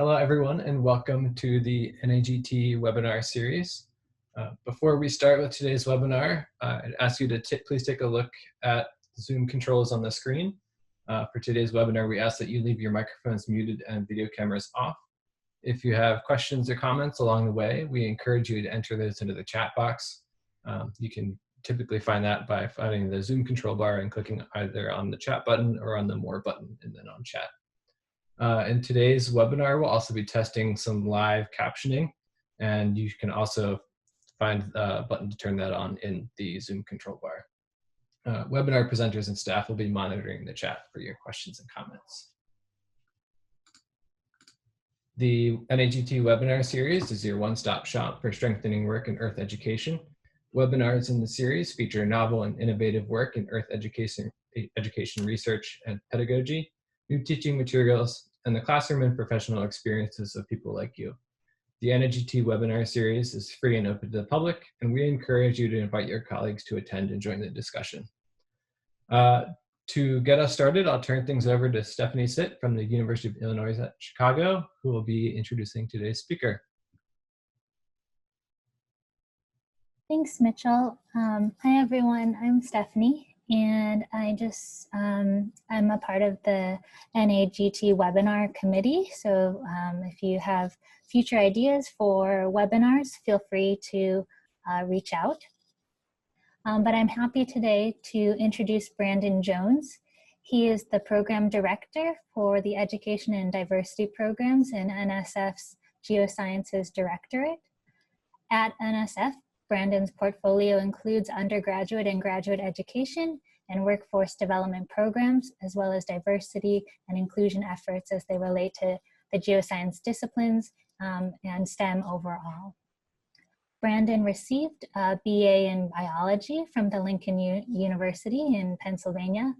Hello, everyone, and welcome to the NAGT webinar series. Before we start with today's webinar, I'd ask you to please take a look at the Zoom controls on the screen. For today's webinar, we ask that you leave your microphones muted and video cameras off. If you have questions or comments along the way, we encourage you to enter those into the chat box. You can typically find that by finding the Zoom control bar and clicking either on the chat button or on the more button and then on chat. In today's webinar, we'll also be testing some live captioning, and you can also find a button to turn that on in the Zoom control bar. Webinar presenters and staff will be monitoring the chat for your questions and comments. The NAGT webinar series is your one-stop shop for strengthening work in Earth education. Webinars in the series feature novel and innovative work in Earth education research and pedagogy, new teaching materials, and the classroom and professional experiences of people like you. The NAGT webinar series is free and open to the public, and we encourage you to invite your colleagues to attend and join the discussion. To get us started, I'll turn things over to Stephanie Sitt from the University of Illinois at Chicago, who will be introducing today's speaker. Thanks, Mitchell. Hi, everyone. I'm Stephanie, and I'm a part of the NAGT webinar committee. So if you have future ideas for webinars, feel free to reach out. But I'm happy today to introduce Brandon Jones. He is the program director for the Education and Diversity Programs in NSF's Geosciences Directorate. At NSF, Brandon's portfolio includes undergraduate and graduate education and workforce development programs, as well as diversity and inclusion efforts as they relate to the geoscience disciplines and STEM overall. Brandon received a BA in biology from the Lincoln University in Pennsylvania,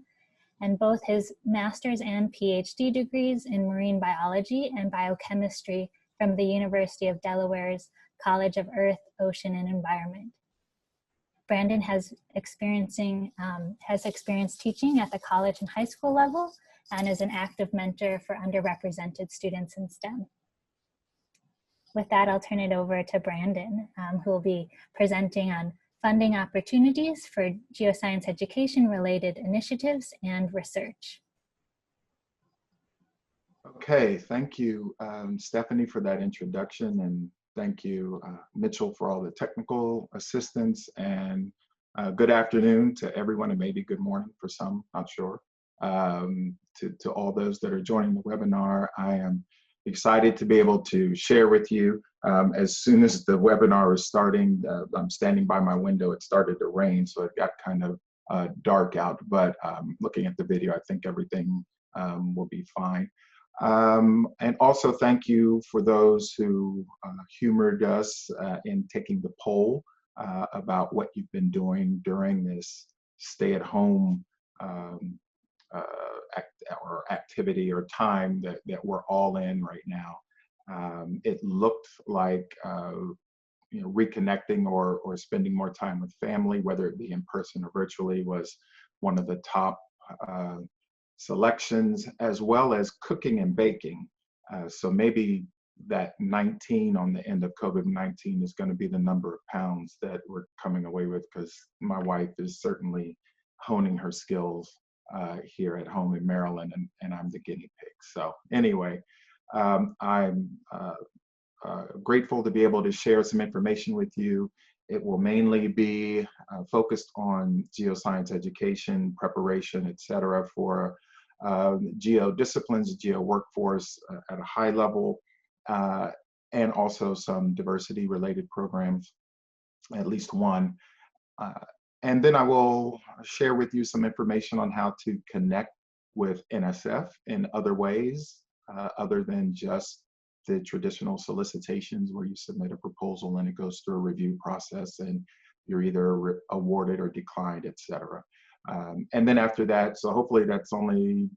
and both his master's and PhD degrees in marine biology and biochemistry from the University of Delaware's College of Earth, Ocean, and Environment. Brandon has experience teaching at the college and high school level and is an active mentor for underrepresented students in STEM. With that, I'll turn it over to Brandon, who will be presenting on funding opportunities for geoscience education-related initiatives and research. Okay, thank you, Stephanie, for that introduction, and thank you, Mitchell, for all the technical assistance, and good afternoon to everyone, and maybe good morning for some, not sure. To all those that are joining the webinar, I am excited to be able to share with you. As soon as the webinar is starting, I'm standing by my window, it started to rain, so it got kind of dark out, but looking at the video, I think everything will be fine. And also thank you for those who humored us in taking the poll about what you've been doing during this stay-at-home activity or time that we're all in right now. It looked like reconnecting or spending more time with family, whether it be in person or virtually, was one of the top selections, as well as cooking and baking. So maybe that 19 on the end of COVID-19 is going to be the number of pounds that we're coming away with, because my wife is certainly honing her skills here at home in Maryland, and I'm the guinea pig. So anyway, I'm grateful to be able to share some information with you. It will mainly be focused on geoscience education, preparation, et cetera, for geo disciplines, geo workforce at a high level, and also some diversity related programs, at least one. And then I will share with you some information on how to connect with NSF in other ways, other than just the traditional solicitations where you submit a proposal and it goes through a review process and you're either awarded or declined, et cetera. And then after that, so hopefully that's only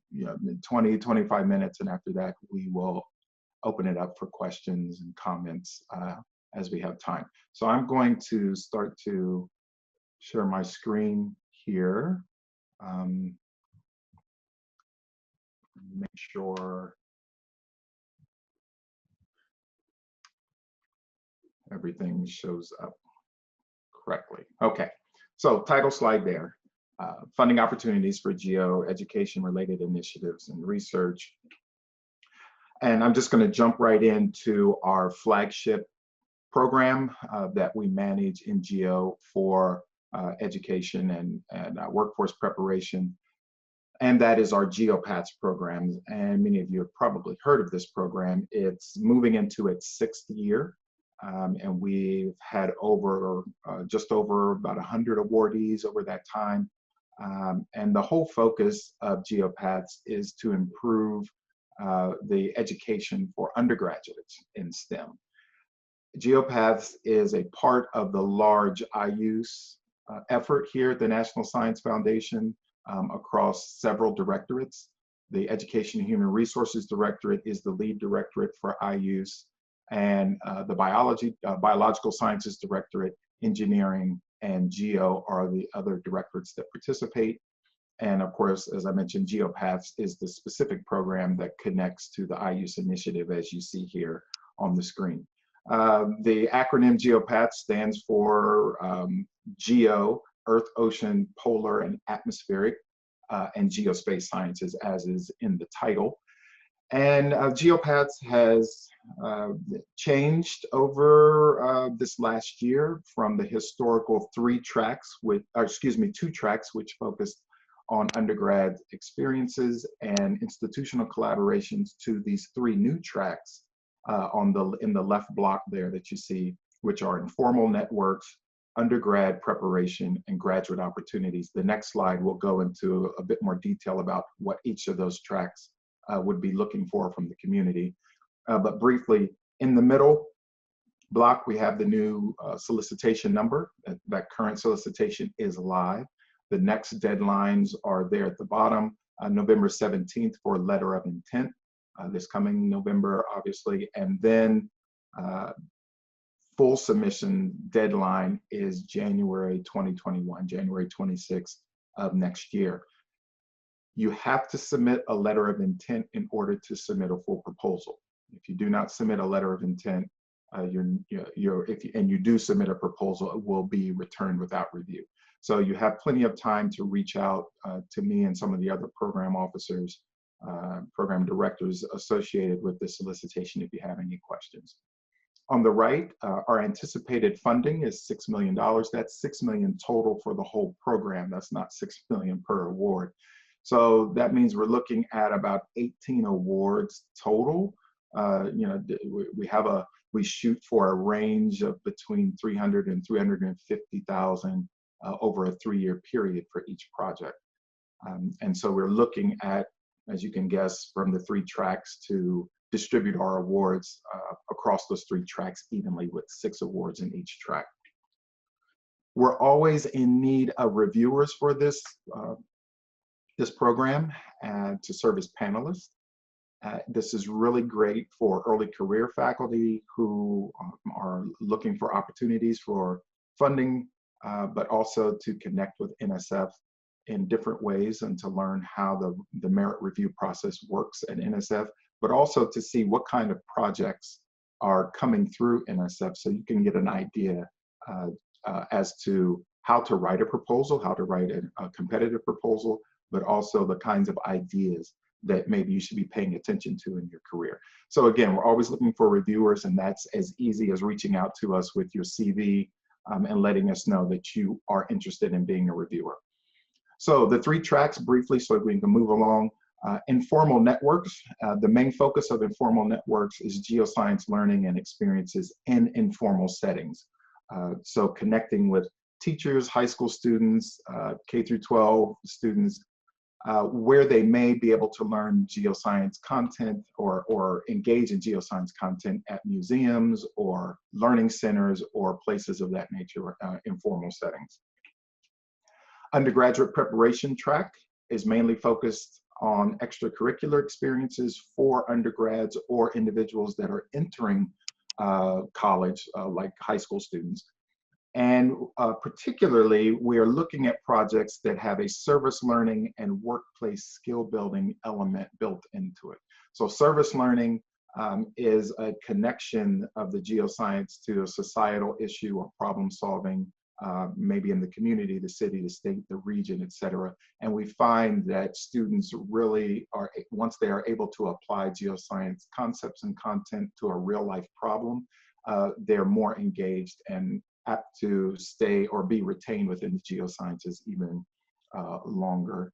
20, 25 minutes, and after that we will open it up for questions and comments as we have time. So I'm going to start to share my screen here. Make sure everything shows up correctly. Okay, so title slide there. Funding opportunities for geo-education related initiatives and research. And I'm just going to jump right into our flagship program that we manage in Geo for education and workforce preparation. And that is our GeoPaths program. And many of you have probably heard of this program. It's moving into its 6th year. And we've had just over about 100 awardees over that time. And the whole focus of GeoPaths is to improve the education for undergraduates in STEM. GeoPaths is a part of the large IUSE effort here at the National Science Foundation across several directorates. The Education and Human Resources Directorate is the lead directorate for IUSE, and the Biological Sciences Directorate, Engineering, and Geo are the other directorates that participate. And of course, as I mentioned, GeoPaths is the specific program that connects to the IUSE initiative, as you see here on the screen. The acronym GeoPaths stands for Geo, Earth, Ocean, Polar, and Atmospheric, and Geospace Sciences, as is in the title. And GeoPaths has changed over this last year from the historical 2 tracks, which focused on undergrad experiences and institutional collaborations, to these 3 new tracks in the left block there that you see, which are informal networks, undergrad preparation, and graduate opportunities. The next slide will go into a bit more detail about what each of those tracks would be looking for from the community. But briefly, in the middle block, we have the new solicitation number. That current solicitation is live. The next deadlines are there at the bottom, November 17th for letter of intent, this coming November, obviously, and then full submission deadline is January 2021, January 26th of next year. You have to submit a letter of intent in order to submit a full proposal. If you do not submit a letter of intent, and you do submit a proposal, it will be returned without review. So you have plenty of time to reach out to me and some of the other program officers, program directors associated with this solicitation if you have any questions. On the right, our anticipated funding is $6 million. That's $6 million total for the whole program. That's not $6 million per award. So that means we're looking at about 18 awards total. We shoot for a range of between 300 and 350,000 over a 3-year period for each project. And so we're looking at, as you can guess, from the 3 tracks to distribute our awards across those 3 tracks evenly, with 6 awards in each track. We're always in need of reviewers for this program and to serve as panelists. This is really great for early career faculty who are looking for opportunities for funding, but also to connect with NSF in different ways and to learn how the merit review process works at NSF, but also to see what kind of projects are coming through NSF, so you can get an idea as to how to write a proposal, how to write a competitive proposal, but also the kinds of ideas that maybe you should be paying attention to in your career. So again, we're always looking for reviewers, and that's as easy as reaching out to us with your CV and letting us know that you are interested in being a reviewer. So the 3 tracks briefly, so we can move along. Informal networks. The main focus of informal networks is geoscience learning and experiences in informal settings. So connecting with teachers, high school students, K through 12 students, where they may be able to learn geoscience content or engage in geoscience content at museums or learning centers or places of that nature, informal settings. Undergraduate preparation track is mainly focused on extracurricular experiences for undergrads or individuals that are entering college, like high school students. And particularly, we are looking at projects that have a service learning and workplace skill building element built into it. So service learning is a connection of the geoscience to a societal issue or problem solving, maybe in the community, the city, the state, the region, et cetera. And we find that students really are, once they are able to apply geoscience concepts and content to a real life problem, they're more engaged and apt to stay or be retained within the geosciences even longer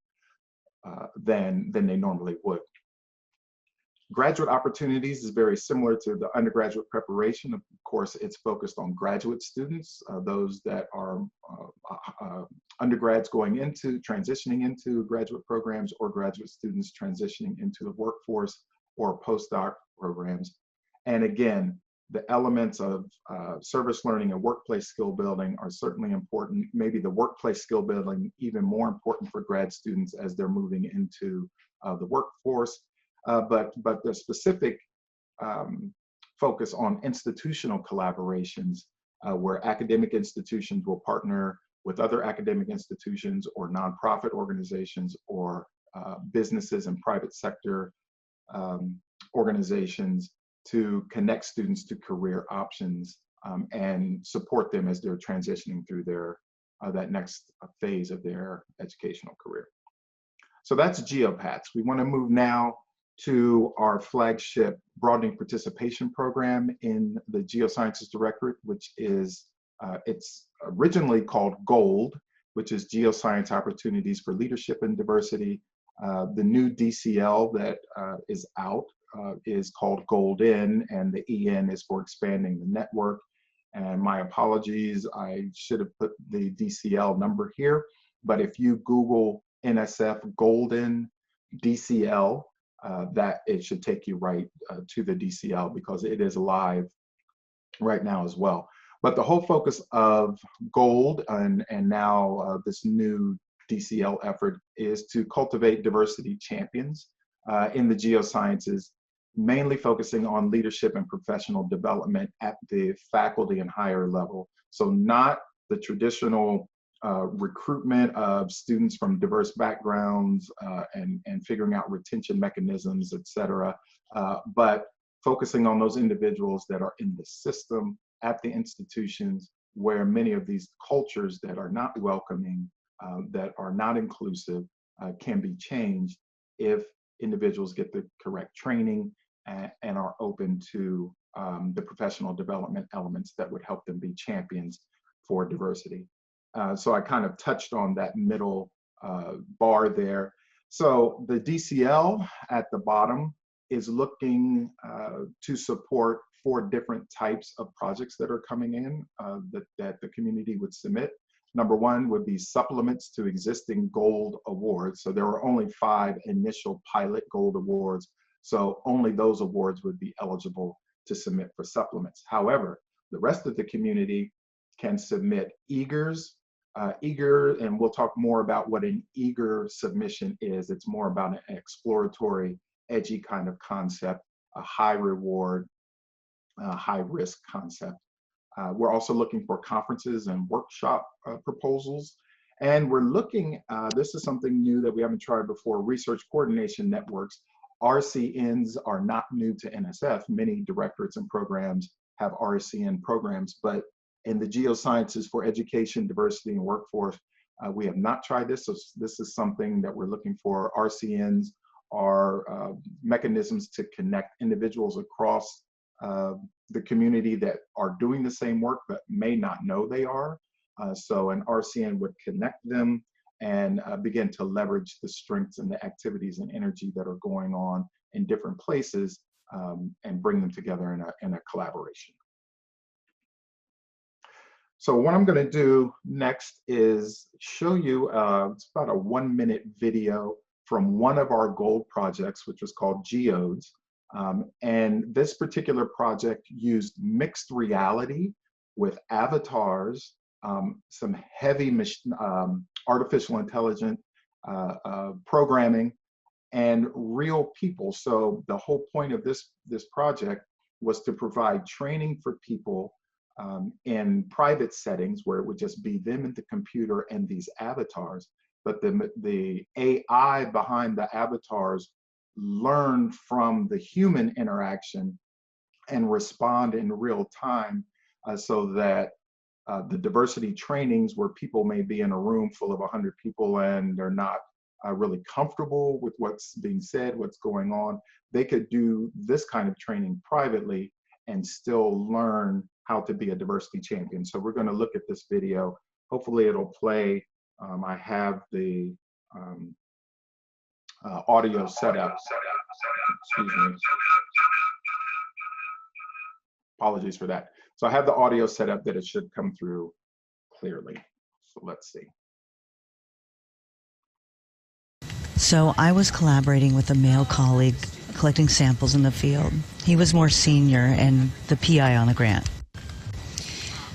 than they normally would. Graduate opportunities is very similar to the undergraduate preparation. Of course, it's focused on graduate students, those that are undergrads going into, transitioning into graduate programs, or graduate students transitioning into the workforce or postdoc programs. And again, the elements of service learning and workplace skill building are certainly important. Maybe the workplace skill building even more important for grad students as they're moving into the workforce. But the specific focus on institutional collaborations, where academic institutions will partner with other academic institutions or nonprofit organizations or businesses and private sector organizations to connect students to career options and support them as they're transitioning through their that next phase of their educational career. So that's GeoPaths. We want to move now to our flagship broadening participation program in the Geosciences Directorate, which is, it's originally called GOLD, which is Geoscience Opportunities for Leadership and Diversity. The new DCL that is out is called GOLD-IN, and the EN is for expanding the network. And my apologies, I should have put the DCL number here, but if you Google NSF GOLD-IN DCL, that it should take you right to the DCL because it is live right now as well. But the whole focus of GOLD and now this new DCL effort is to cultivate diversity champions in the geosciences, mainly focusing on leadership and professional development at the faculty and higher level. So not the traditional recruitment of students from diverse backgrounds and figuring out retention mechanisms, et cetera, but focusing on those individuals that are in the system at the institutions where many of these cultures that are not welcoming, that are not inclusive, can be changed if individuals get the correct training and are open to the professional development elements that would help them be champions for diversity. So I kind of touched on that middle bar there. So the DCL at the bottom is looking to support 4 different types of projects that are coming in that the community would submit. Number 1 would be supplements to existing gold awards. So there are only 5 initial pilot gold awards. So only those awards would be eligible to submit for supplements. However, the rest of the community can submit eagers. Eager, and we'll talk more about what an eager submission is. It's more about an exploratory, edgy kind of concept, a high reward, high risk concept. We're also looking for conferences and workshop proposals. And we're looking, this is something new that we haven't tried before, research coordination networks. RCNs are not new to NSF. Many directorates and programs have RCN programs, but in the geosciences for education, diversity, and workforce, we have not tried this. So this is something that we're looking for. RCNs are mechanisms to connect individuals across the community that are doing the same work but may not know they are. So an RCN would connect them and begin to leverage the strengths and the activities and energy that are going on in different places and bring them together in a collaboration. So what I'm going to do next is show you, it's about a 1-minute video from one of our gold projects, which was called Geodes. And this particular project used mixed reality with avatars, some heavy artificial intelligence programming, and real people. So the whole point of this project was to provide training for people in private settings where it would just be them and the computer and these avatars. But the AI behind the avatars learn from the human interaction and respond in real time, so that the diversity trainings where people may be in a room full of 100 people and they're not really comfortable with what's being said, what's going on, they could do this kind of training privately and still learn how to be a diversity champion. So we're going to look at this video. Hopefully it'll play. I have the audio set up. Excuse me. Apologies for that. So I have the audio set up that it should come through clearly. So let's see. So I was collaborating with a male colleague collecting samples in the field. He was more senior and the PI on the grant.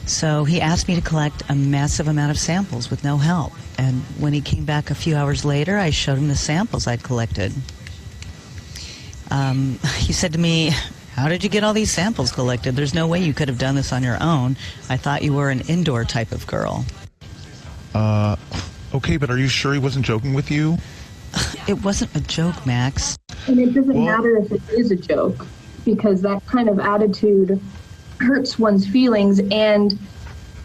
So he asked me to collect a massive amount of samples with no help. And when he came back a few hours later, I showed him the samples I'd collected. He said to me, "How did you get all these samples collected? There's no way you could have done this on your own. I thought you were an indoor type of girl." Okay, but are you sure he wasn't joking with you? It wasn't a joke, Max. And it doesn't matter if it is a joke, because that kind of attitude hurts one's feelings. And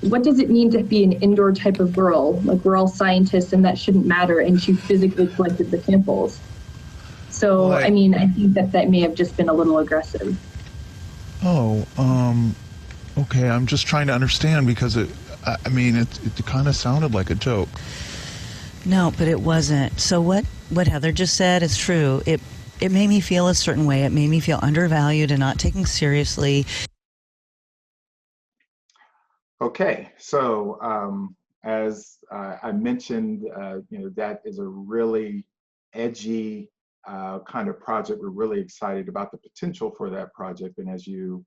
what does it mean to be an indoor type of girl? Like, we're all scientists and that shouldn't matter. And she physically collected the samples. So, I mean, I think that may have just been a little aggressive. Oh, okay, I'm just trying to understand, because it kind of sounded like a joke. No, but it wasn't. So what Heather just said is true. It made me feel a certain way. It made me feel undervalued and not taken seriously. Okay, so as I mentioned, that is a really edgy kind of project. We're really excited about the potential for that project. And as you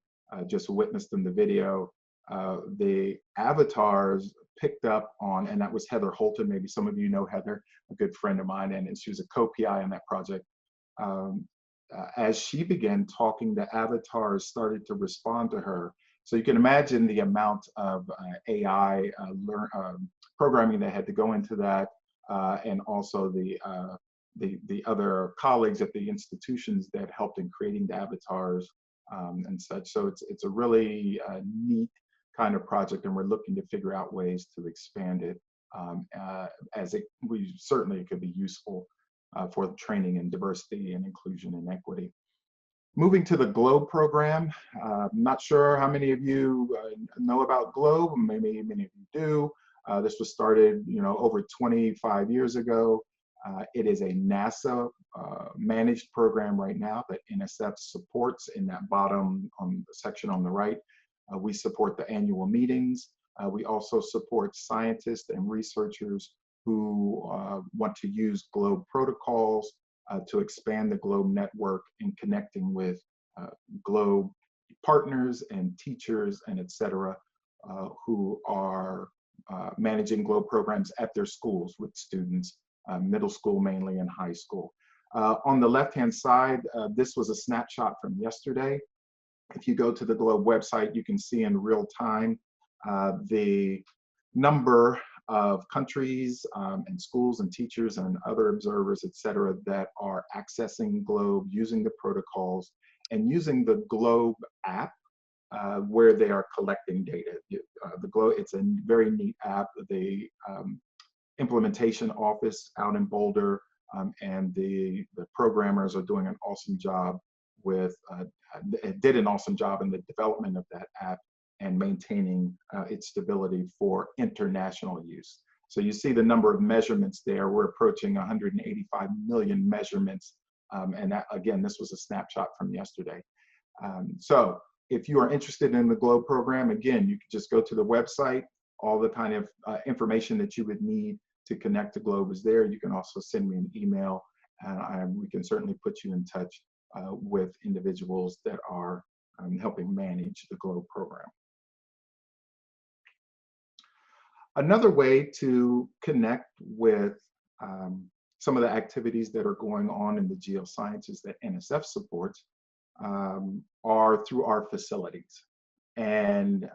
just witnessed in the video, the avatars picked up on, and that was Heather Holton. Maybe some of you know Heather, a good friend of mine, and she was a co-PI on that project. As she began talking, the avatars started to respond to her. So you can imagine the amount of AI programming that had to go into that, and also the other colleagues at the institutions that helped in creating the avatars and such. So it's a really neat kind of project, and we're looking to figure out ways to expand it, as it could be useful for the training in diversity and inclusion and equity. Moving to the GLOBE program, I'm not sure how many of you know about GLOBE. Maybe many of you do. This was started, over 25 years ago. It is a NASA managed program right now that NSF supports. In that bottom section on the right, we support the annual meetings. We also support scientists and researchers who want to use GLOBE protocols to expand the GLOBE network in connecting with GLOBE partners and teachers and et cetera, who are managing GLOBE programs at their schools with students, middle school mainly and high school. On the left-hand side, this was a snapshot from yesterday. If you go to the GLOBE website, you can see in real time the number of countries and schools and teachers and other observers, et cetera, that are accessing GLOBE, using the protocols, and using the GLOBE app where they are collecting data. The GLOBE, it's a very neat app. The implementation office out in Boulder and the programmers are doing an awesome job did an awesome job in the development of that app and maintaining its stability for international use. So you see the number of measurements there. We're approaching 185 million measurements. And that, again, this was a snapshot from yesterday. So if you are interested in the GLOBE program, again, you can just go to the website. All the kind of information that you would need to connect to GLOBE is there. You can also send me an email, and we can certainly put you in touch with individuals that are helping manage the GLOBE program. Another way to connect with some of the activities that are going on in the geosciences that NSF supports are through our facilities. And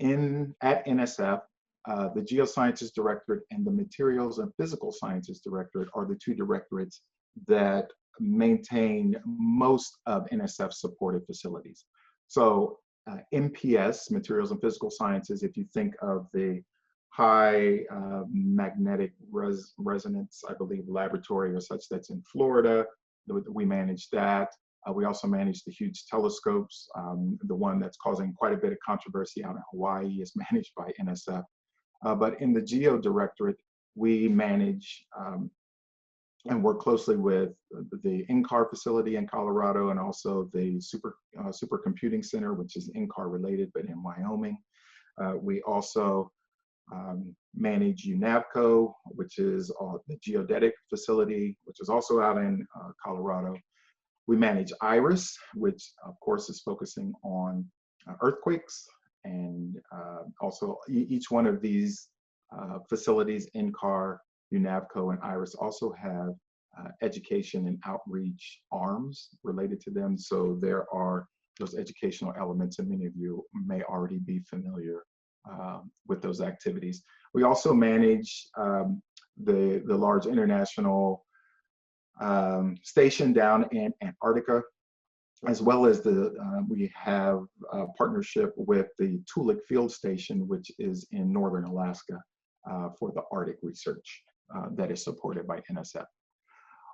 at NSF, the Geosciences Directorate and the Materials and Physical Sciences Directorate are the two directorates that maintain most of NSF supported facilities. So MPS, Materials and Physical Sciences, if you think of the high magnetic resonance, I believe, laboratory or such that's in Florida, we manage that. We also manage the huge telescopes. The one that's causing quite a bit of controversy out in Hawaii is managed by NSF. But in the Geo Directorate, we manage and work closely with the NCAR facility in Colorado and also the Supercomputing Center, which is NCAR related, but in Wyoming. We also manage UNAVCO, which is the geodetic facility, which is also out in Colorado. We manage IRIS, which of course is focusing on earthquakes, and also each one of these facilities, NCAR, UNAVCO, and IRIS, also have education and outreach arms related to them. So there are those educational elements, and many of you may already be familiar with those activities. We also manage the large international station down in Antarctica, as well as we have a partnership with the Tulik Field Station, which is in northern Alaska, for the Arctic research that is supported by NSF.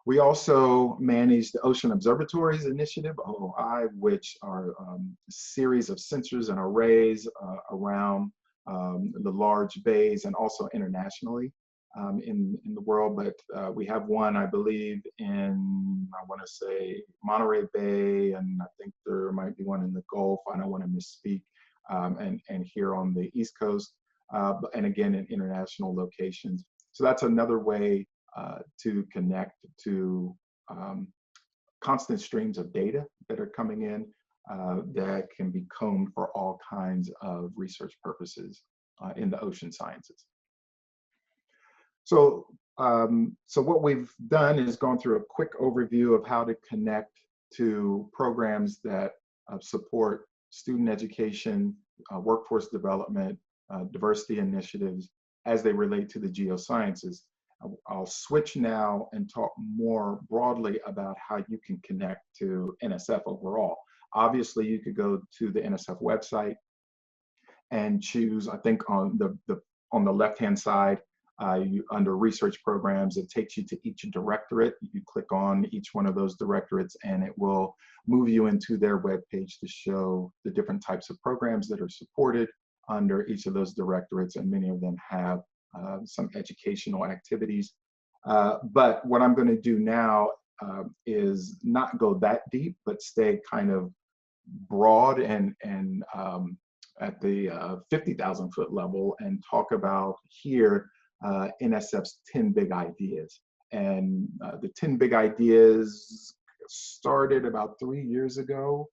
We also manage the Ocean Observatories Initiative, OOI, which are a series of sensors and arrays around the large bays and also internationally in the world. But we have one, I believe, in, I want to say, Monterey Bay, and I think there might be one in the Gulf. I don't want to misspeak, and here on the East Coast, and again in international locations. So that's another way to connect to constant streams of data that are coming in that can be combed for all kinds of research purposes in the ocean sciences. So, so what we've done is gone through a quick overview of how to connect to programs that support student education, workforce development, diversity initiatives as they relate to the geosciences. I'll switch now and talk more broadly about how you can connect to NSF overall. Obviously, you could go to the NSF website and choose, I think on the left-hand side, under research programs, it takes you to each directorate. You click on each one of those directorates and it will move you into their webpage to show the different types of programs that are supported under each of those directorates, and many of them have some educational activities. But what I'm going to do now is not go that deep, but stay kind of broad and at the 50,000 foot level and talk about here NSF's 10 big ideas. And the 10 big ideas started about 3 years ago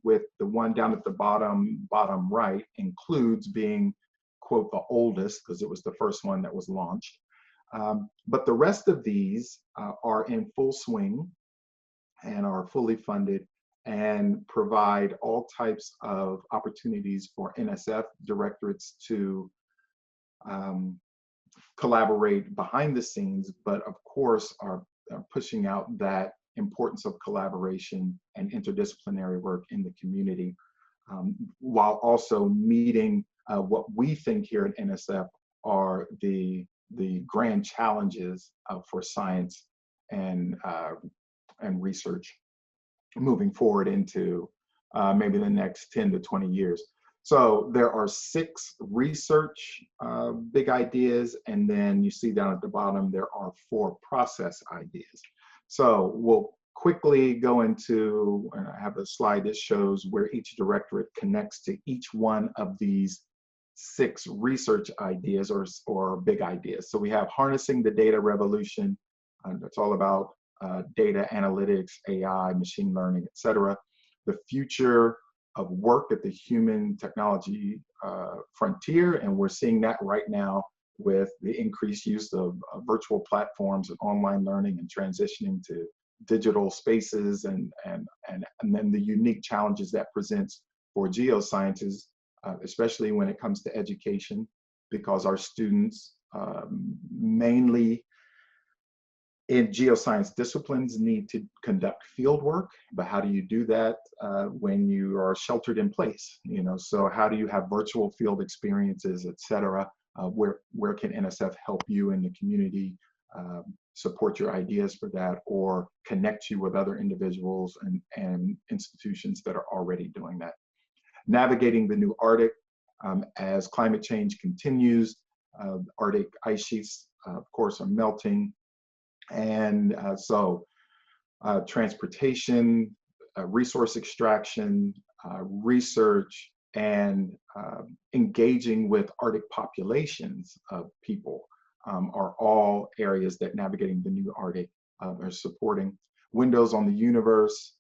with the one down at the bottom right, includes being, quote, the oldest, because it was the first one that was launched. But the rest of these are in full swing and are fully funded and provide all types of opportunities for NSF directorates to collaborate behind the scenes, but of course are pushing out that importance of collaboration and interdisciplinary work in the community, while also meeting what we think here at NSF are the grand challenges for science and research moving forward into maybe the next 10 to 20 years. So there are 6 research big ideas, and then you see down at the bottom there are 4 process ideas. So we'll quickly go into, and I have a slide that shows where each directorate connects to each one of these 6 research ideas or big ideas. So we have harnessing the data revolution. That's all about data analytics, AI, machine learning, etc. The future of work at the human technology frontier, and we're seeing that right now with the increased use of virtual platforms and online learning and transitioning to digital spaces, and then the unique challenges that presents for geosciences, especially when it comes to education, because our students mainly In geoscience disciplines need to conduct field work, but how do you do that when you are sheltered in place? So how do you have virtual field experiences, et cetera? Where can NSF help you in the community, support your ideas for that, or connect you with other individuals and institutions that are already doing that? Navigating the new Arctic, as climate change continues, Arctic ice sheets, of course, are melting. And so transportation, resource extraction, research, and engaging with Arctic populations of people are all areas that Navigating the New Arctic are supporting. Windows on the universe,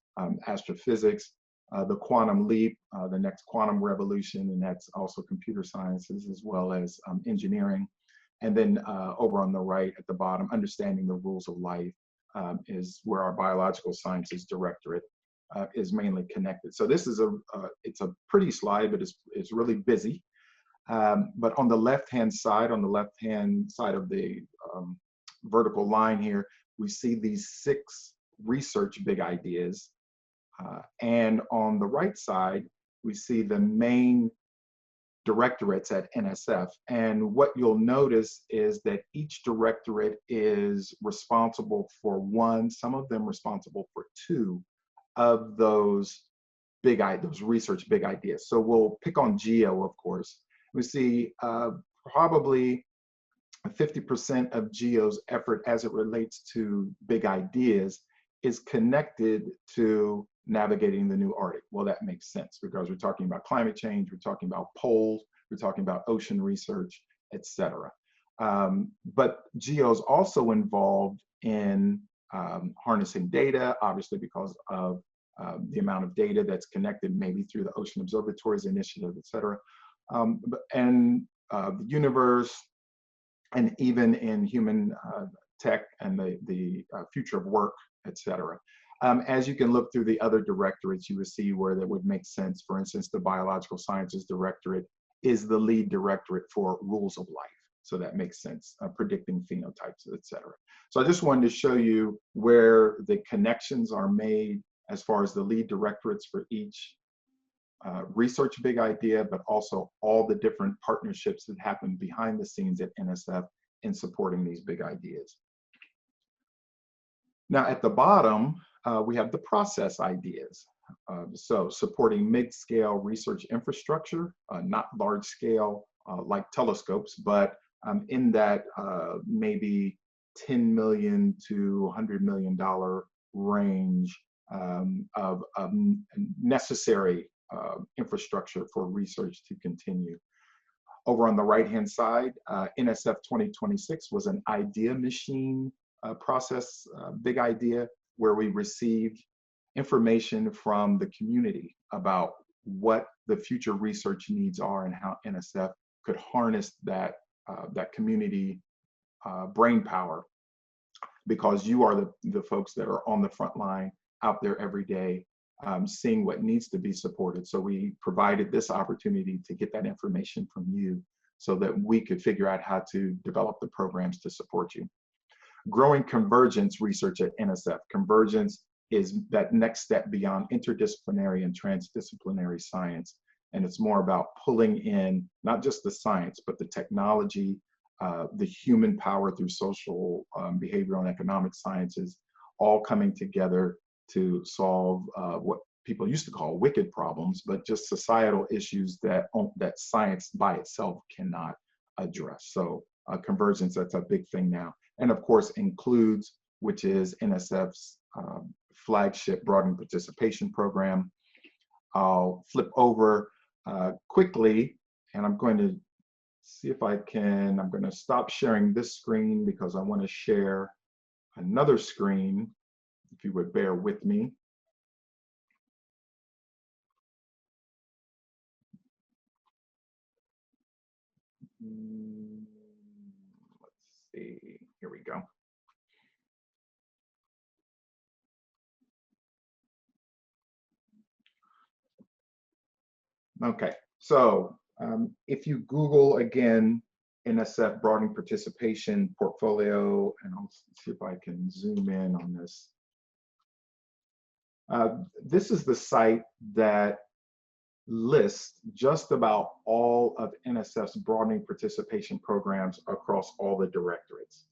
astrophysics, the quantum leap, the next quantum revolution, and that's also computer sciences as well as engineering. And then over on the right at the bottom, understanding the rules of life is where our biological sciences directorate is mainly connected. So this is it's a pretty slide, but it's really busy. But on the left-hand side of the vertical line here, we see these 6 research big ideas. And on the right side, we see the main directorates at NSF. And what you'll notice is that each directorate is responsible for 1, some of them responsible for 2 of those research big ideas. So we'll pick on Geo, of course. We see probably 50% of Geo's effort as it relates to big ideas is connected to navigating the new Arctic. Well, that makes sense because we're talking about climate change, we're talking about poles, we're talking about ocean research, et cetera. But Geo's also involved in harnessing data, obviously because of the amount of data that's connected maybe through the Ocean Observatories Initiative, et cetera. And the universe, and even in human tech and the future of work, et cetera. As you can look through the other directorates, you would see where that would make sense. For instance, the Biological Sciences Directorate is the lead directorate for rules of life. So that makes sense, predicting phenotypes, et cetera. So I just wanted to show you where the connections are made as far as the lead directorates for each research big idea, but also all the different partnerships that happen behind the scenes at NSF in supporting these big ideas. Now at the bottom, we have the process ideas. So supporting mid-scale research infrastructure, not large scale like telescopes, but in that maybe $10 million to $100 million range of necessary infrastructure for research to continue. Over on the right-hand side, NSF 2026 was an idea machine process, big idea, where we received information from the community about what the future research needs are and how NSF could harness that, that community brain power, because you are the folks that are on the front line out there every day, seeing what needs to be supported. So we provided this opportunity to get that information from you so that we could figure out how to develop the programs to support you. Growing convergence research at NSF. Convergence is that next step beyond interdisciplinary and transdisciplinary science. And it's more about pulling in not just the science, but the technology, the human power through social, behavioral, and economic sciences, all coming together to solve what people used to call wicked problems, but just societal issues that science by itself cannot address. So convergence, that's a big thing now. And of course includes, which is NSF's flagship broadening participation program. I'll flip over quickly, and I'm going to see if I can, I'm going to stop sharing this screen because I want to share another screen, if you would bear with me. Let's see, here we go. Okay, so if you Google again NSF Broadening Participation Portfolio, and I'll see if I can zoom in on this. This is the site that lists just about all of NSF's broadening participation programs across all the directorates.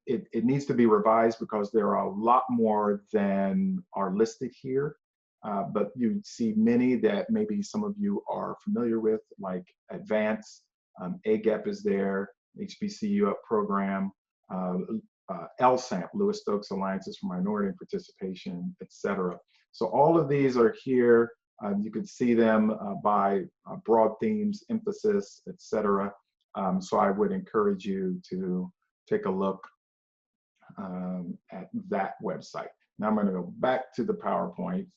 It needs to be revised because there are a lot more than are listed here. But you see many that maybe some of you are familiar with, like Advance, AGEP is there, HBCU Up program, LSAMP, Lewis Stokes Alliances for Minority Participation, etc. So all of these are here. You can see them by broad themes, emphasis, etc. So I would encourage you to take a look at that website. Now I'm going to go back to the PowerPoint.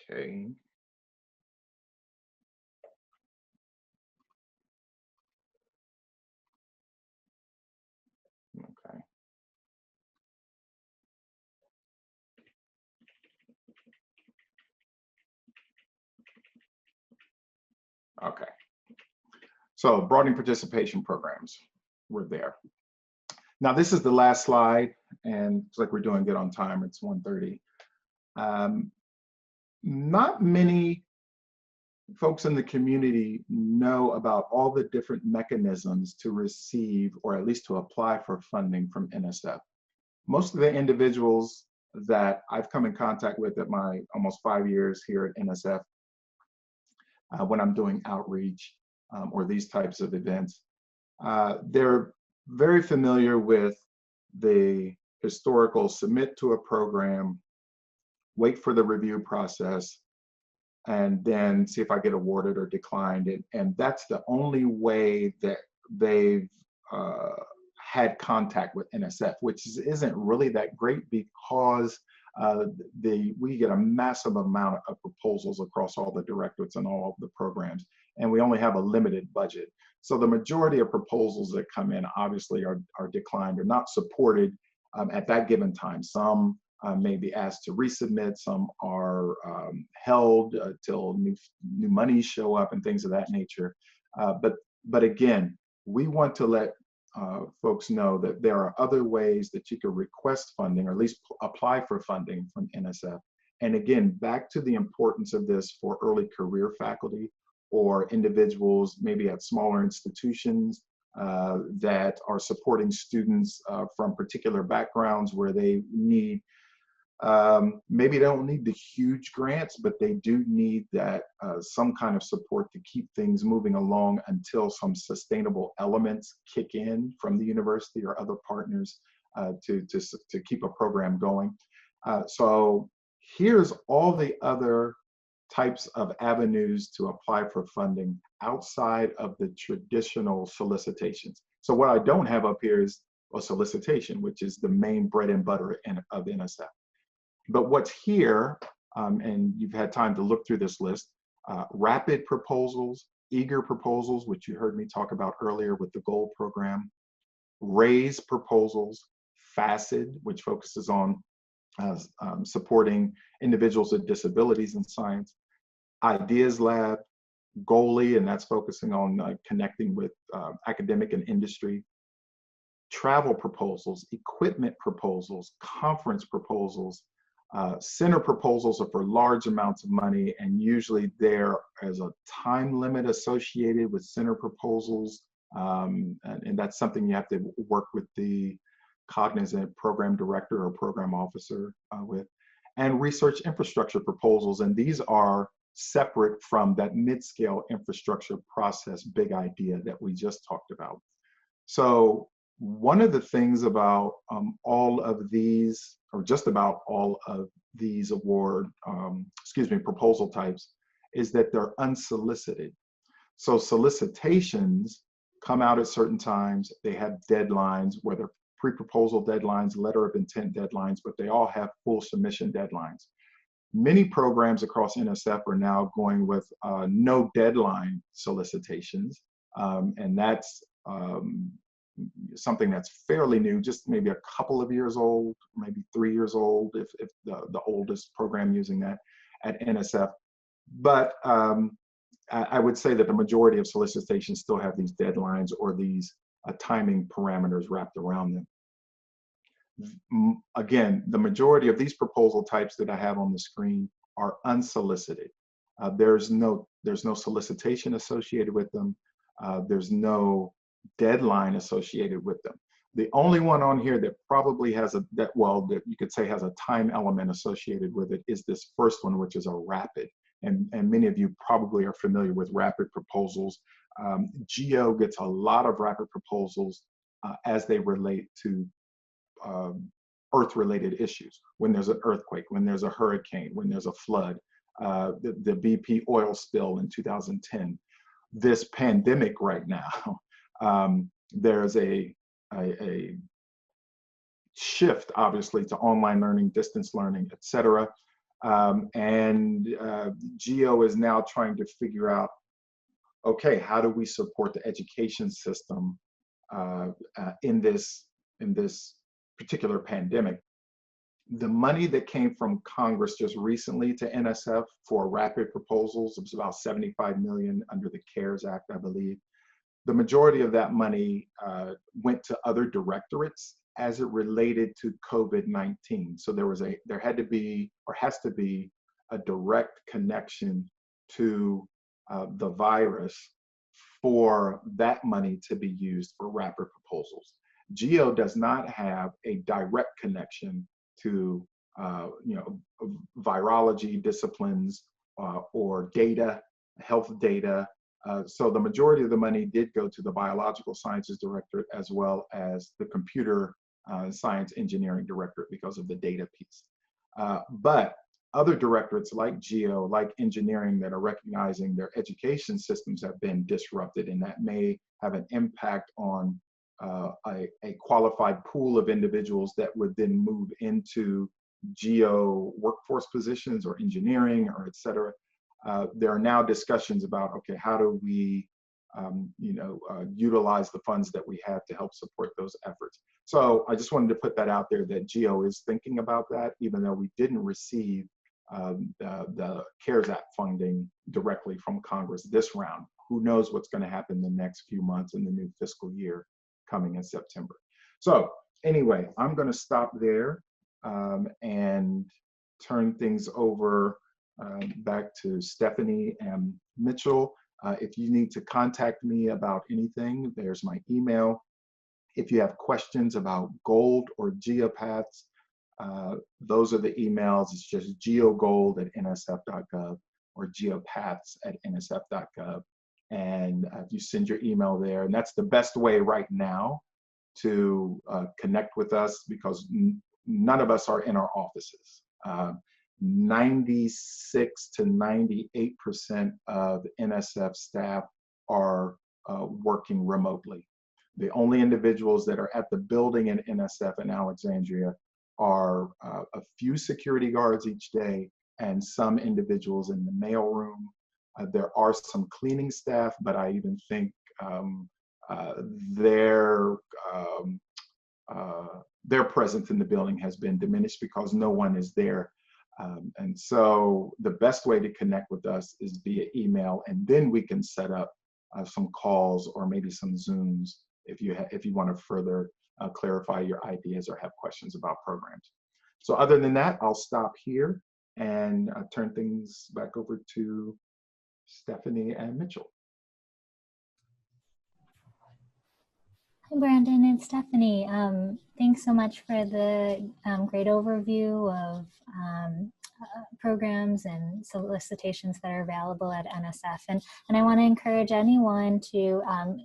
Okay. Okay. Okay. So broadening participation programs, we're there. Now this is the last slide, and it's like we're doing good on time. It's 1:30. Not many folks in the community know about all the different mechanisms to receive or at least to apply for funding from NSF. Most of the individuals that I've come in contact with at my almost 5 years here at NSF, when I'm doing outreach or these types of events, they're very familiar with the historical submit to a program, wait for the review process, and then see if I get awarded or declined it. And that's the only way that they've had contact with NSF, which isn't really that great because we get a massive amount of proposals across all the directorates and all of the programs, and we only have a limited budget. So the majority of proposals that come in obviously are declined or not supported at that given time. Some may be asked to resubmit, some are held till new monies show up and things of that nature. But again, we want to let folks know that there are other ways that you can request funding or at least apply for funding from NSF. And again, back to the importance of this for early career faculty or individuals maybe at smaller institutions that are supporting students from particular backgrounds where they need, maybe they don't need the huge grants, but they do need that some kind of support to keep things moving along until some sustainable elements kick in from the university or other partners to keep a program going. So here's all the other types of avenues to apply for funding outside of the traditional solicitations. So what I don't have up here is a solicitation, which is the main bread and butter of NSF. But what's here, and you've had time to look through this list, rapid proposals, eager proposals, which you heard me talk about earlier with the GOLD program, RAISE proposals, FACED, which focuses on supporting individuals with disabilities in science, Ideas Lab, GOLI, and that's focusing on connecting with academic and industry, travel proposals, equipment proposals, conference proposals, center proposals are for large amounts of money, and usually there is a time limit associated with center proposals, and that's something you have to work with the cognizant program director or program officer with, and research infrastructure proposals, and these are separate from that mid-scale infrastructure process big idea that we just talked about. So one of the things about all of these, or just about all of these proposal types, is that they're unsolicited. So solicitations come out at certain times. They have deadlines, whether pre-proposal deadlines, letter of intent deadlines, but they all have full submission deadlines. Many programs across NSF are now going with no deadline solicitations, and that's something that's fairly new, just maybe a couple of years old, maybe 3 years old, if the oldest program using that at NSF. But I would say that the majority of solicitations still have these deadlines or these timing parameters wrapped around them. Again, the majority of these proposal types that I have on the screen are unsolicited. There's no solicitation associated with them. There's no deadline associated with them. The only one on here that probably has that you could say has a time element associated with it is this first one, which is a rapid. And many of you probably are familiar with rapid proposals. Geo gets a lot of rapid proposals as they relate to Earth-related issues. When there's an earthquake, when there's a hurricane, when there's a flood, the BP oil spill in 2010, this pandemic right now, there's a shift, obviously, to online learning, distance learning, et cetera. Geo is now trying to figure out, okay, how do we support the education system in this particular pandemic? The money that came from Congress just recently to NSF for rapid proposals, it was about $75 million under the CARES Act, I believe. The majority of that money went to other directorates as it related to COVID-19. So there had to be, or has to be, a direct connection to the virus for that money to be used for rapid proposals. Geo does not have a direct connection to virology disciplines or data, health data. So the majority of the money did go to the biological sciences directorate as well as the computer science engineering directorate because of the data piece. But other directorates like Geo, like engineering, that are recognizing their education systems have been disrupted, and that may have an impact on a qualified pool of individuals that would then move into Geo workforce positions or engineering or et cetera. There are now discussions about, okay, how do we utilize the funds that we have to help support those efforts. So I just wanted to put that out there, that Geo is thinking about that, even though we didn't receive the CARES Act funding directly from Congress this round. Who knows what's going to happen the next few months in the new fiscal year coming in September. So anyway, I'm going to stop there and turn things over back to Stephanie and Mitchell. If you need to contact me about anything, there's my email. If you have questions about GOLD or GeoPaths, those are the emails. It's just geogold@nsf.gov or geopaths@nsf.gov. And if you send your email there, and that's the best way right now to connect with us, because none of us are in our offices. 96 to 98% of NSF staff are working remotely. The only individuals that are at the building in NSF in Alexandria are a few security guards each day and some individuals in the mailroom. There are some cleaning staff, but I even think their presence in the building has been diminished because no one is there. And so the best way to connect with us is via email, and then we can set up some calls or maybe some Zooms if you want to further clarify your ideas or have questions about programs. So other than that, I'll stop here and turn things back over to Stephanie and Mitchell. Hi, Brandon and Stephanie. Thanks so much for the great overview of programs and solicitations that are available at NSF. And I want to encourage anyone to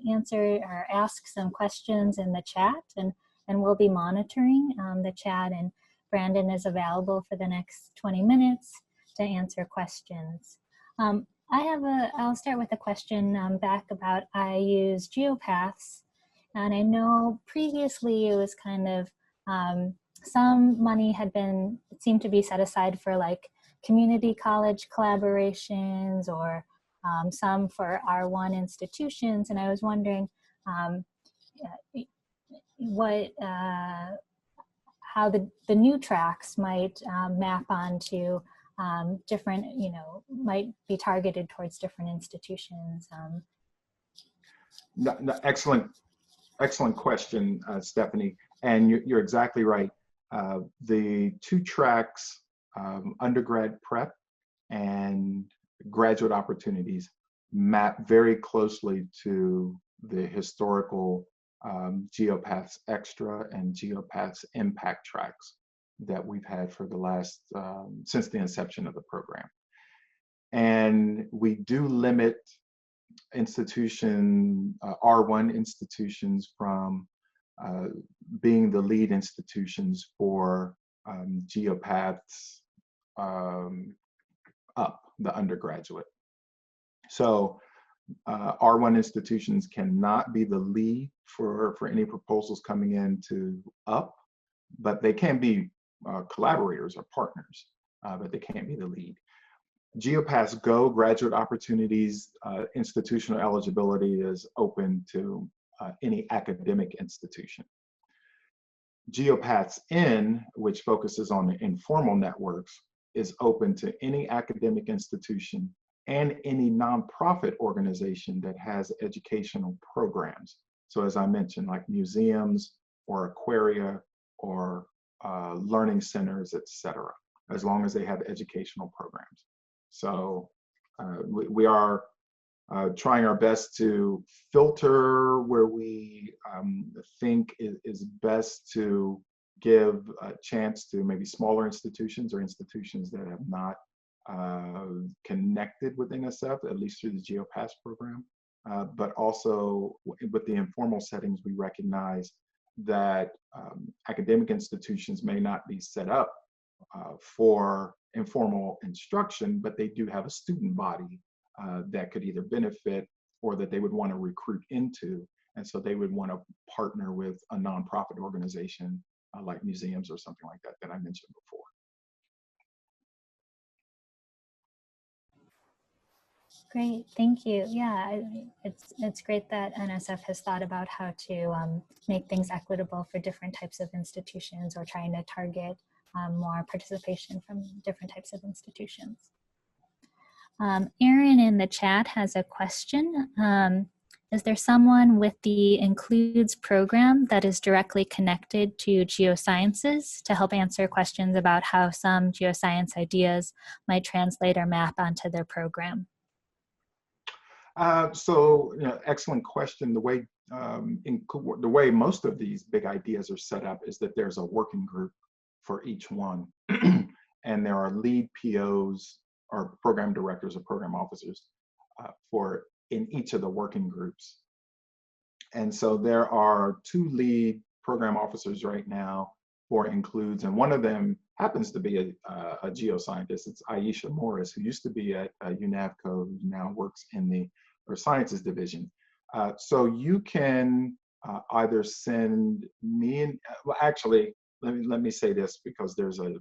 answer or ask some questions in the chat, and we'll be monitoring the chat, and Brandon is available for the next 20 minutes to answer questions. I'll start with a question back about I use GeoPaths. And I know previously it was kind of, some money seemed to be set aside for like community college collaborations, or some for R1 institutions. And I was wondering, how the new tracks might map onto different, might be targeted towards different institutions. No, excellent question, Stephanie. And you're exactly right. The two tracks, undergrad prep and graduate opportunities, map very closely to the historical GeoPaths Extra and GeoPaths Impact tracks that we've had for the last, since the inception of the program. And we do limit R1 institutions from being the lead institutions for GeoPaths up, the undergraduate. So R1 institutions cannot be the lead for any proposals coming into up, but they can be collaborators or partners, but they can't be the lead. GeoPaths Go graduate opportunities, institutional eligibility is open to any academic institution. GeoPaths In, which focuses on the informal networks, is open to any academic institution and any nonprofit organization that has educational programs. So as I mentioned, like museums or aquaria or learning centers, etc., as long as they have educational programs. So we are trying our best to filter where we think is best to give a chance to maybe smaller institutions or institutions that have not connected with NSF, at least through the GeoPaths program. But also with the informal settings, we recognize that academic institutions may not be set up for informal instruction, but they do have a student body that could either benefit or that they would want to recruit into. And so they would want to partner with a nonprofit organization like museums or something like that I mentioned before. Great, thank you. Yeah, it's great that NSF has thought about how to make things equitable for different types of institutions, or trying to target more participation from different types of institutions. Erin in the chat has a question. Is there someone with the Includes program that is directly connected to geosciences to help answer questions about how some geoscience ideas might translate or map onto their program? So, excellent question. The way most of these big ideas are set up is that there's a working group for each one, and there are lead POs or program directors or program officers in each of the working groups. And so there are 2 lead program officers right now for Includes, and one of them happens to be a geoscientist. It's Aisha Morris, who used to be at UNAVCO, who now works in the Earth Sciences division. So you can either send me, well, actually, let me say this, because there's a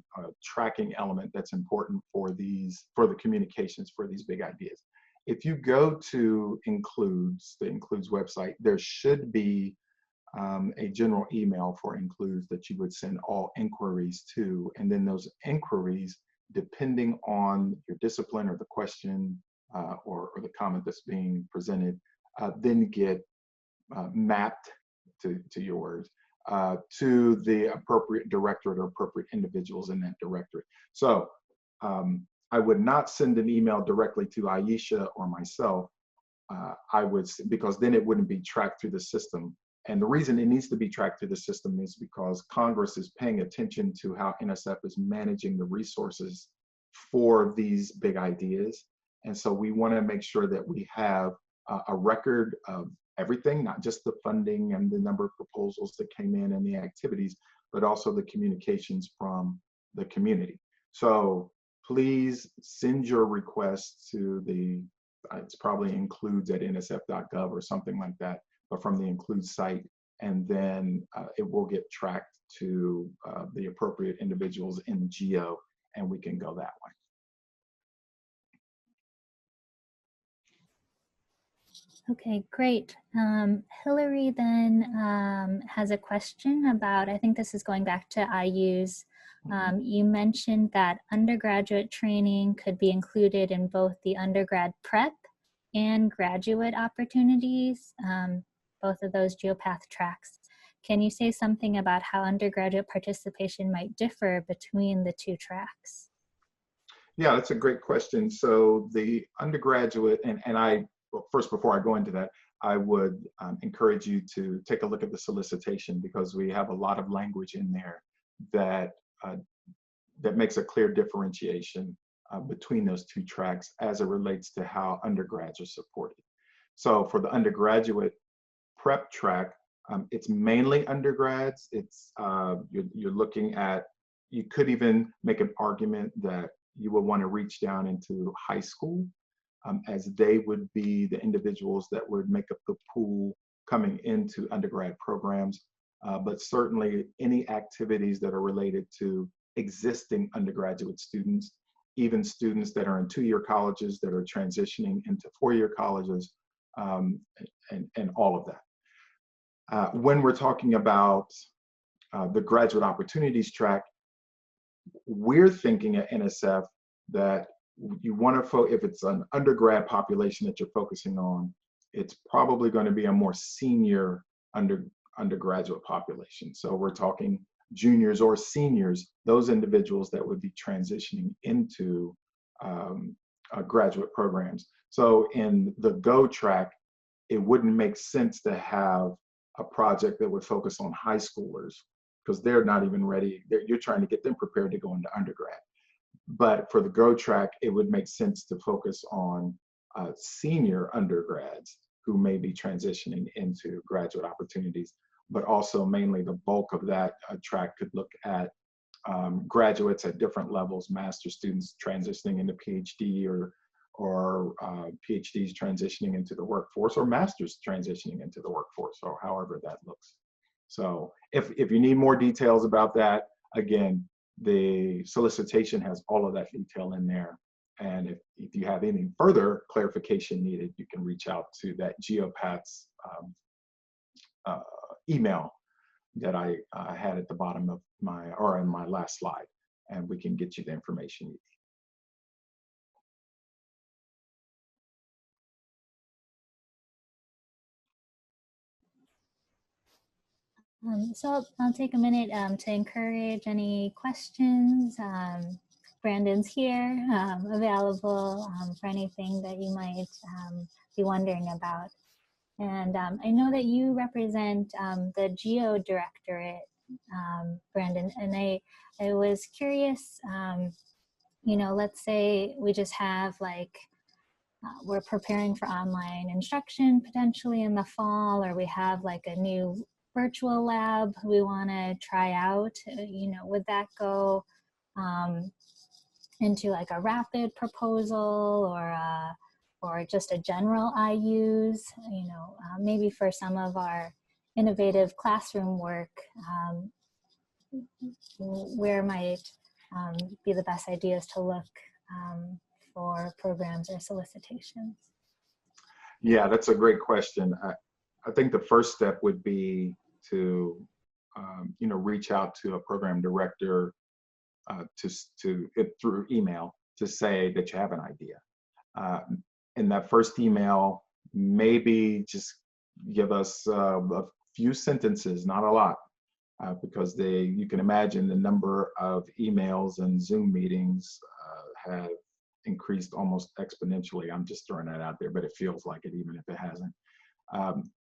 tracking element that's important for the communications for these big ideas. If you go to the Includes website, there should be a general email for Includes that you would send all inquiries to, and then those inquiries, depending on your discipline or the question or the comment that's being presented, then get mapped, to your words, to the appropriate directorate or appropriate individuals in that directorate. So I would not send an email directly to Aisha or myself. I would, because then it wouldn't be tracked through the system. And the reason it needs to be tracked through the system is because Congress is paying attention to how NSF is managing the resources for these big ideas. And so we want to make sure that we have a record of everything, not just the funding and the number of proposals that came in and the activities, but also the communications from the community. So please send your requests to the, it's probably Includes at nsf.gov or something like that, but from the Includes site, and then it will get tracked to the appropriate individuals in Geo, and we can go that way. Okay, great. Hillary then has a question about, I think this is going back to IUs. You mentioned that undergraduate training could be included in both the undergrad prep and graduate opportunities, both of those geopath tracks. Can you say something about how undergraduate participation might differ between the two tracks? Yeah, that's a great question. So the undergraduate, well, first, before I go into that, I would encourage you to take a look at the solicitation, because we have a lot of language in there that that makes a clear differentiation between those two tracks as it relates to how undergrads are supported. So for the undergraduate prep track, it's mainly undergrads. It's you're looking at, you could even make an argument that you would want to reach down into high school, as they would be the individuals that would make up the pool coming into undergrad programs. But certainly any activities that are related to existing undergraduate students, even students that are in two-year colleges that are transitioning into four-year colleges, and all of that. When we're talking about the graduate opportunities track, we're thinking at NSF that you want to, if it's an undergrad population that you're focusing on, it's probably going to be a more senior undergraduate population. So we're talking juniors or seniors, those individuals that would be transitioning into graduate programs. So in the GO track, it wouldn't make sense to have a project that would focus on high schoolers, because they're not even ready. You're trying to get them prepared to go into undergrad. But for the GO track, it would make sense to focus on senior undergrads who may be transitioning into graduate opportunities. But also mainly the bulk of that track could look at graduates at different levels, master's students transitioning into PhD, or PhDs transitioning into the workforce, or masters transitioning into the workforce, or however that looks. So if you need more details about that, again, the solicitation has all of that detail in there. And if you have any further clarification needed, you can reach out to that Geopaths email that I had at the bottom of in my last slide, and we can get you the information you need. So I'll take a minute to encourage any questions. Brandon's here, available for anything that you might be wondering about. And I know that you represent the Geo Directorate, Brandon, and I was curious, you know, let's say we just have like, we're preparing for online instruction potentially in the fall, or we have like a new virtual lab we want to try out, you know, would that go into like a rapid proposal, or just a general IUs, you know, maybe for some of our innovative classroom work, where might be the best ideas to look for programs or solicitations? Yeah, that's a great question. I think the first step would be to, you know, reach out to a program director through email to say that you have an idea. In that first email, maybe just give us a few sentences, not a lot, because you can imagine the number of emails and Zoom meetings have increased almost exponentially. I'm just throwing that out there, but it feels like it, even if it hasn't.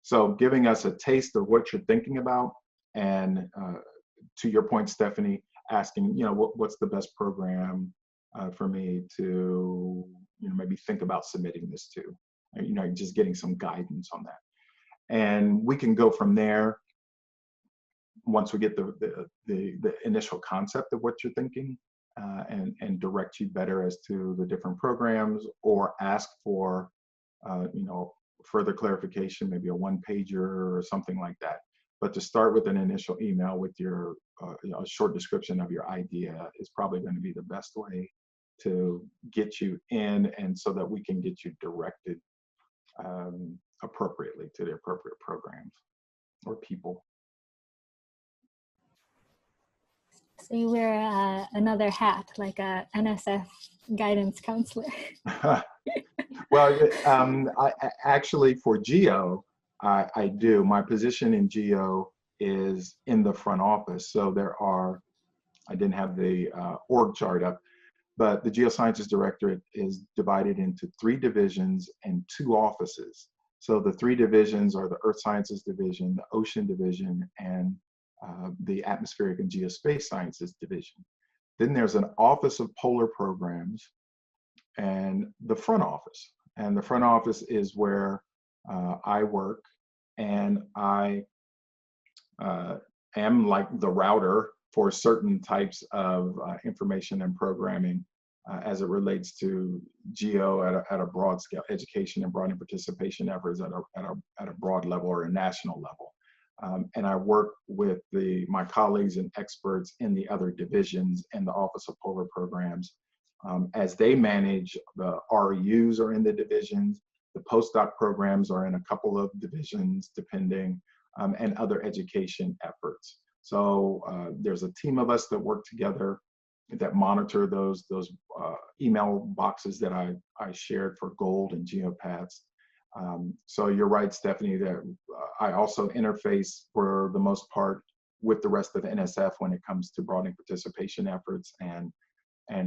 So giving us a taste of what you're thinking about, and to your point, Stephanie, asking, you know, what's the best program for me to, you know, maybe think about submitting this to, you know, just getting some guidance on that. And we can go from there once we get the initial concept of what you're thinking, and direct you better as to the different programs, or ask for, you know, further clarification, maybe a one-pager or something like that. But to start with an initial email with your you know, a short description of your idea is probably going to be the best way to get you in, and so that we can get you directed appropriately to the appropriate programs or people. So you wear another hat, like a NSF guidance counselor. Well, actually for Geo, I do. My position in Geo is in the front office. So there are, I didn't have the org chart up, but the Geosciences Directorate is divided into 3 divisions and 2 offices. So the 3 divisions are the Earth Sciences Division, the Ocean Division, and the Atmospheric and Geospace Sciences Division. Then there's an Office of Polar Programs and the front office. And the front office is where I work, and I am like the router for certain types of information and programming as it relates to Geo at a broad scale, education and broadening participation efforts at a broad level or a national level. And I work with my colleagues and experts in the other divisions and the Office of Polar Programs as they manage the REUs are in the divisions, the postdoc programs are in a couple of divisions depending, and other education efforts. So there's a team of us that work together that monitor those email boxes that I shared for Gold and GeoPaths. So you're right, Stephanie, that I also interface for the most part with the rest of NSF when it comes to broadening participation efforts and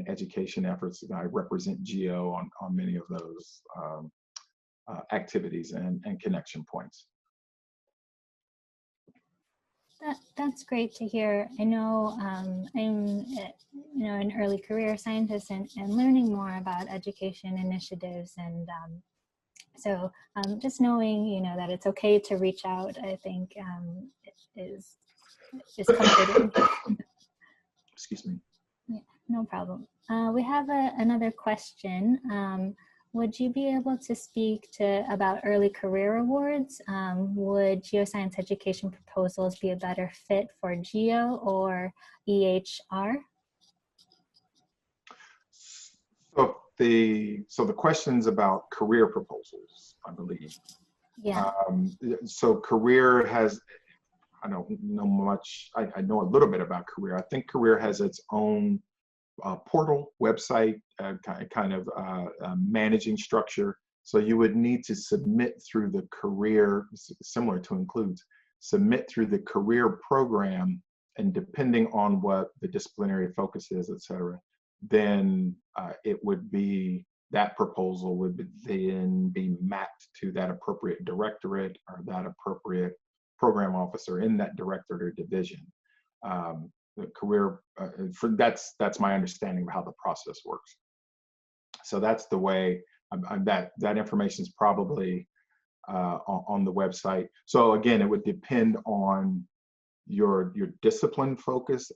education efforts. I represent Geo on many of those activities and connection points. That's great to hear. I know I'm an early career scientist and learning more about education initiatives, and so just knowing that it's okay to reach out, I think is comforting. Excuse me. Yeah, no problem. We have another question. Would you be able to speak about early career awards? Would geoscience education proposals be a better fit for Geo or EHR? So the question's about career proposals, I believe. Yeah. So career has, I don't know much, I know a little bit about career. I think career has its own portal, website, kind of managing structure. So you would need to submit through the career, similar to includes, submit through the career program, and depending on what the disciplinary focus is, et cetera, then it would be, that proposal would then be mapped to that appropriate directorate or that appropriate program officer in that directorate or division. The career, that's my understanding of how the process works. So that's the way that information is probably on the website. So again, it would depend on your discipline focus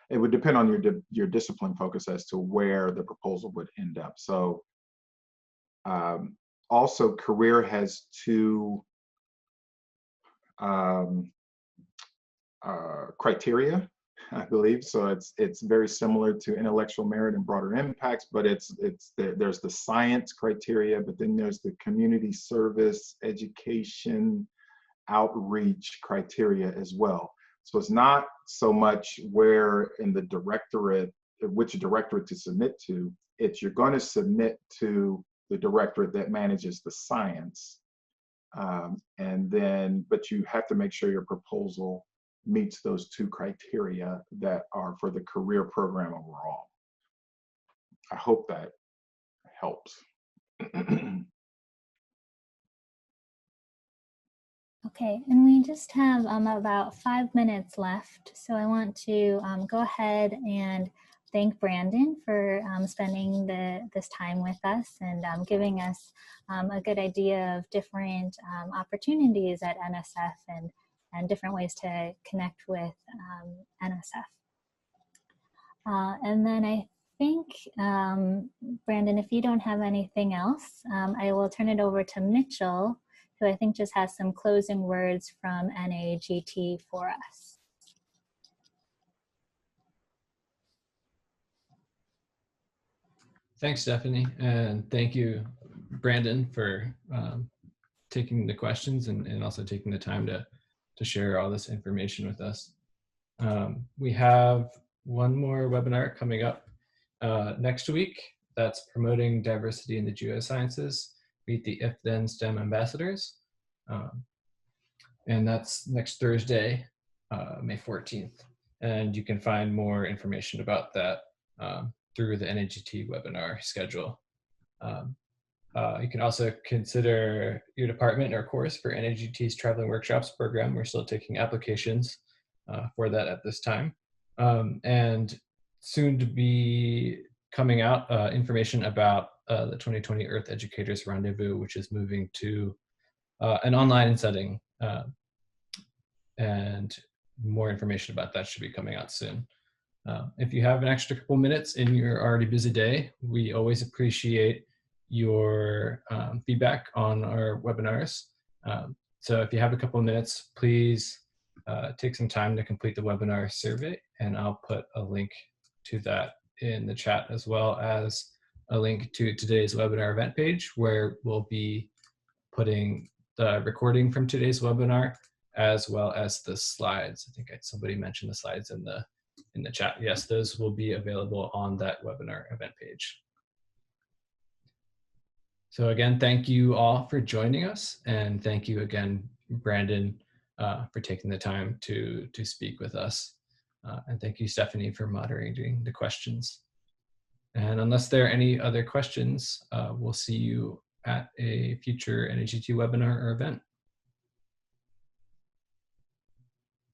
it would depend on your discipline focus as to where the proposal would end up. So also career has 2 criteria, I believe. So it's very similar to intellectual merit and broader impacts, but there's the science criteria, but then there's the community service, education, outreach criteria as well. So it's not so much where in the directorate, which directorate to submit to, it's you're going to submit to the directorate that manages the science. But you have to make sure your proposal meets those 2 criteria that are for the career program overall. I hope that helps. Okay, and we just have about 5 minutes left, so I want to go ahead and thank Brandon for spending this time with us and giving us a good idea of different opportunities at NSF and different ways to connect with NSF. And then I think, Brandon, if you don't have anything else, I will turn it over to Mitchell, who I think just has some closing words from NAGT for us. Thanks, Stephanie, and thank you, Brandon, for taking the questions and also taking the time to share all this information with us. We have one more webinar coming up next week. That's promoting diversity in the geosciences. Meet the If Then STEM ambassadors. And that's next Thursday, May 14th. And you can find more information about that through the NAGT webinar schedule. You can also consider your department or course for NAGT's Traveling Workshops program. We're still taking applications for that at this time. And soon to be coming out information about the 2020 Earth Educators Rendezvous, which is moving to an online setting. And more information about that should be coming out soon. If you have an extra couple minutes in your already busy day, we always appreciate your feedback on our webinars. So if you have a couple of minutes, please take some time to complete the webinar survey, and I'll put a link to that in the chat, as well as a link to today's webinar event page, where we'll be putting the recording from today's webinar, as well as the slides. I think somebody mentioned the slides in the chat. Yes, those will be available on that webinar event page. So again, thank you all for joining us, and thank you again, Brandon, for taking the time to speak with us. And thank you, Stephanie, for moderating the questions. And unless there are any other questions, we'll see you at a future NAGT webinar or event.